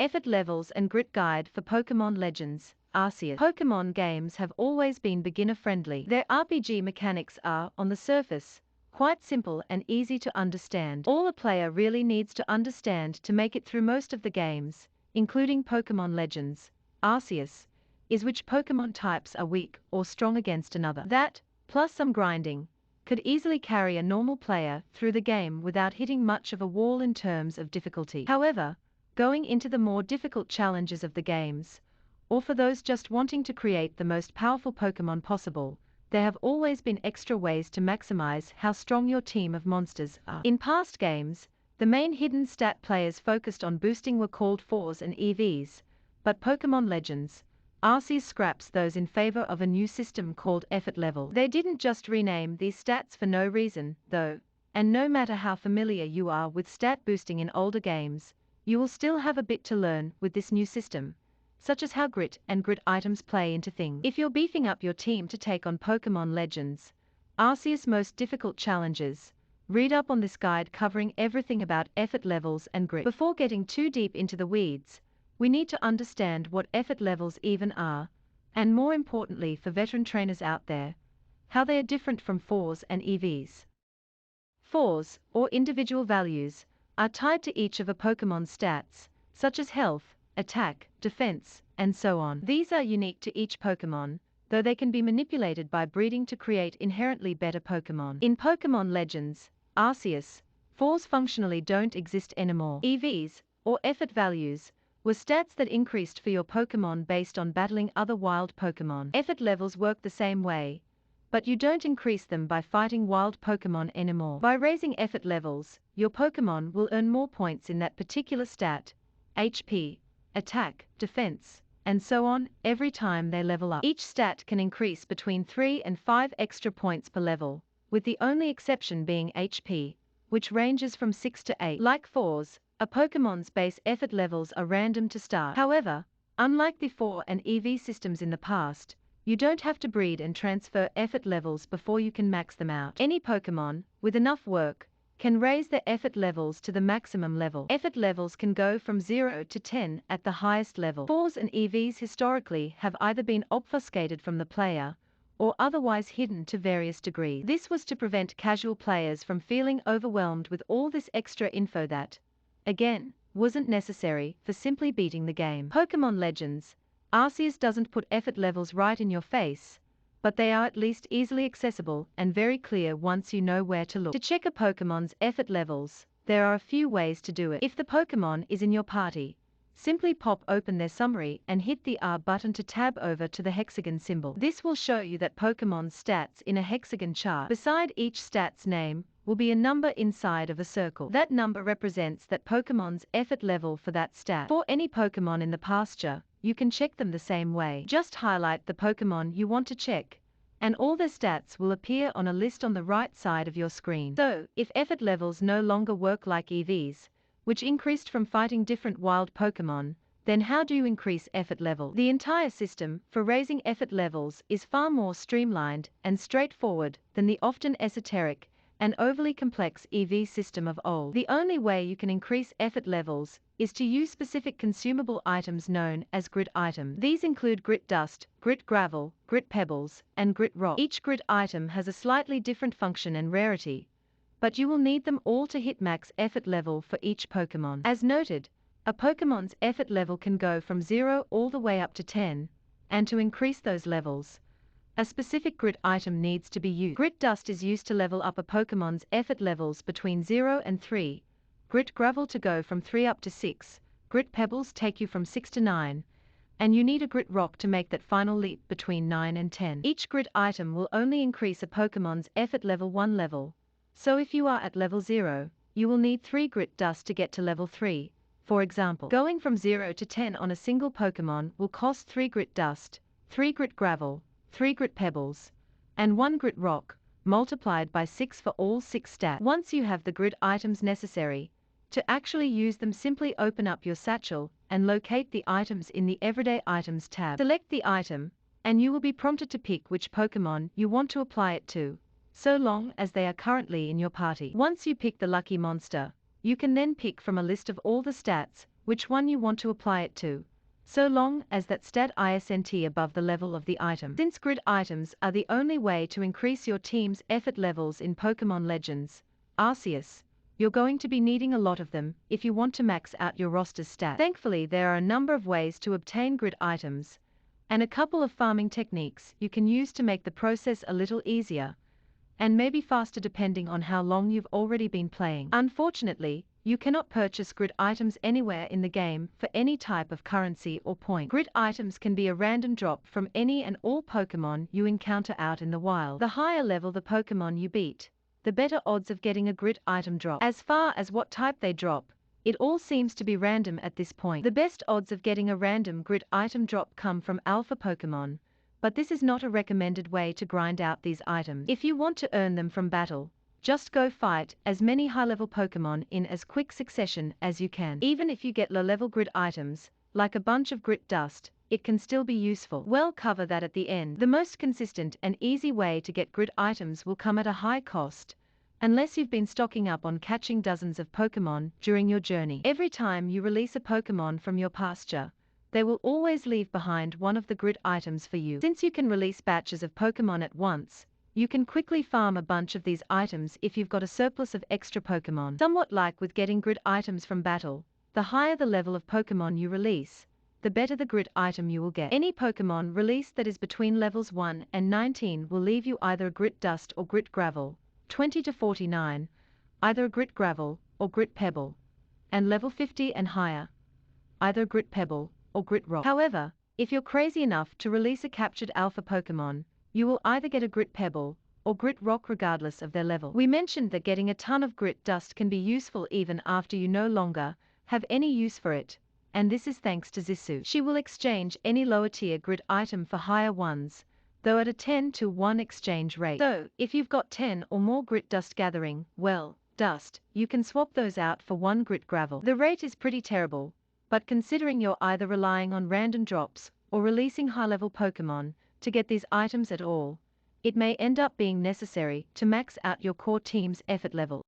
Effort Levels and Grit Guide for Pokémon Legends, Arceus. Pokémon games have always been beginner-friendly. Their RPG mechanics are, on the surface, quite simple and easy to understand. All a player really needs to understand to make it through most of the games, including Pokémon Legends, Arceus, is which Pokémon types are weak or strong against another. That, plus some grinding, could easily carry a normal player through the game without hitting much of a wall in terms of difficulty. However, going into the more difficult challenges of the games, or for those just wanting to create the most powerful Pokémon possible, there have always been extra ways to maximize how strong your team of monsters are. In past games, the main hidden stat players focused on boosting were called IVs and EVs, but Pokémon Legends, Arceus scraps those in favor of a new system called Effort Level. They didn't just rename these stats for no reason, though, and no matter how familiar you are with stat boosting in older games, you will still have a bit to learn with this new system, such as how grit and grit items play into things. If you're beefing up your team to take on Pokémon Legends, Arceus' most difficult challenges, read up on this guide covering everything about effort levels and grit. Before getting too deep into the weeds, we need to understand what effort levels even are, and more importantly for veteran trainers out there, how they are different from IVs and EVs. IVs, or individual values, are tied to each of a Pokémon's stats, such as health, attack, defense, and so on. These are unique to each Pokémon, though they can be manipulated by breeding to create inherently better Pokémon. In Pokémon Legends, Arceus, IVs functionally don't exist anymore. EVs, or effort values, were stats that increased for your Pokémon based on battling other wild Pokémon. Effort levels work the same way, but you don't increase them by fighting wild Pokémon anymore. By raising effort levels, your Pokémon will earn more points in that particular stat, HP, attack, defense, and so on, every time they level up. Each stat can increase between 3 and 5 extra points per level, with the only exception being HP, which ranges from 6 to 8. Like IVs, a Pokémon's base effort levels are random to start. However, unlike the IV and EV systems in the past, you don't have to breed and transfer effort levels before you can max them out. Any Pokémon, with enough work, can raise their effort levels to the maximum level. Effort levels can go from 0 to 10 at the highest level. IVs and EVs historically have either been obfuscated from the player, or otherwise hidden to various degrees. This was to prevent casual players from feeling overwhelmed with all this extra info that, again, wasn't necessary for simply beating the game. Pokémon Legends, Arceus doesn't put effort levels right in your face, but they are at least easily accessible and very clear once you know where to look. To check a Pokémon's effort levels, there are a few ways to do it. If the Pokémon is in your party, simply pop open their summary and hit the R button to tab over to the hexagon symbol. This will show you that Pokémon's stats in a hexagon chart. Beside each stat's name will be a number inside of a circle. That number represents that Pokémon's effort level for that stat. For any Pokémon in the pasture, you can check them the same way. Just highlight the Pokémon you want to check, and all their stats will appear on a list on the right side of your screen. So, if effort levels no longer work like EVs, which increased from fighting different wild Pokémon, then how do you increase effort level? The entire system for raising effort levels is far more streamlined and straightforward than the often esoteric and overly complex EV system of old. The only way you can increase effort levels is to use specific consumable items known as grit items. These include grit dust, grit gravel, grit pebbles, and grit rock. Each grit item has a slightly different function and rarity, but you will need them all to hit max effort level for each Pokémon. As noted, a Pokémon's effort level can go from 0 all the way up to 10, and to increase those levels, a specific grit item needs to be used. Grit dust is used to level up a Pokémon's effort levels between 0 and 3, grit gravel to go from 3 up to 6, grit pebbles take you from 6 to 9, and you need a grit rock to make that final leap between 9 and 10. Each grit item will only increase a Pokémon's effort level 1 level, so if you are at level 0, you will need 3 grit dust to get to level 3. For example, going from 0 to 10 on a single Pokémon will cost 3 grit dust, 3 grit gravel, 3 grit pebbles, and 1 grit rock, multiplied by 6 for all 6 stats. Once you have the grit items necessary, to actually use them, simply open up your satchel and locate the items in the Everyday Items tab. Select the item, and you will be prompted to pick which Pokémon you want to apply it to, so long as they are currently in your party. Once you pick the lucky monster, you can then pick from a list of all the stats which one you want to apply it to, so long as that stat isn't above the level of the item. Since grid items are the only way to increase your team's effort levels in Pokémon Legends, Arceus, you're going to be needing a lot of them if you want to max out your roster's stats. Thankfully, there are a number of ways to obtain grid items, and a couple of farming techniques you can use to make the process a little easier, and maybe faster depending on how long you've already been playing. Unfortunately, you cannot purchase grid items anywhere in the game for any type of currency or point. Grid items can be a random drop from any and all Pokémon you encounter out in the wild. The higher level the Pokémon you beat, the better odds of getting a grid item drop. As far as what type they drop, it all seems to be random at this point. The best odds of getting a random grid item drop come from alpha Pokémon, but this is not a recommended way to grind out these items. If you want to earn them from battle, just go fight as many high-level Pokémon in as quick succession as you can. Even if you get low-level grid items, like a bunch of grit dust, it can still be useful. We'll cover that at the end. The most consistent and easy way to get grid items will come at a high cost, unless you've been stocking up on catching dozens of Pokémon during your journey. Every time you release a Pokémon from your pasture, they will always leave behind one of the grid items for you. Since you can release batches of Pokémon at once, you can quickly farm a bunch of these items if you've got a surplus of extra Pokémon. Somewhat like with getting grid items from battle, the higher the level of Pokémon you release, the better the grid item you will get. Any Pokémon released that is between levels 1 and 19 will leave you either a grit dust or grit gravel, 20 to 49, either a grit gravel or grit pebble, and level 50 and higher, either a grit pebble or grit rock. However, if you're crazy enough to release a captured alpha Pokémon, you will either get a grit pebble or grit rock regardless of their level. We mentioned that getting a ton of grit dust can be useful even after you no longer have any use for it, and this is thanks to Zissou. She will exchange any lower tier grid item for higher ones, though at a 10 to 1 exchange rate. So, if you've got 10 or more grit dust gathering, well, dust, you can swap those out for 1 grit gravel. The rate is pretty terrible, but considering you're either relying on random drops or releasing high-level Pokémon to get these items at all, it may end up being necessary to max out your core team's effort level.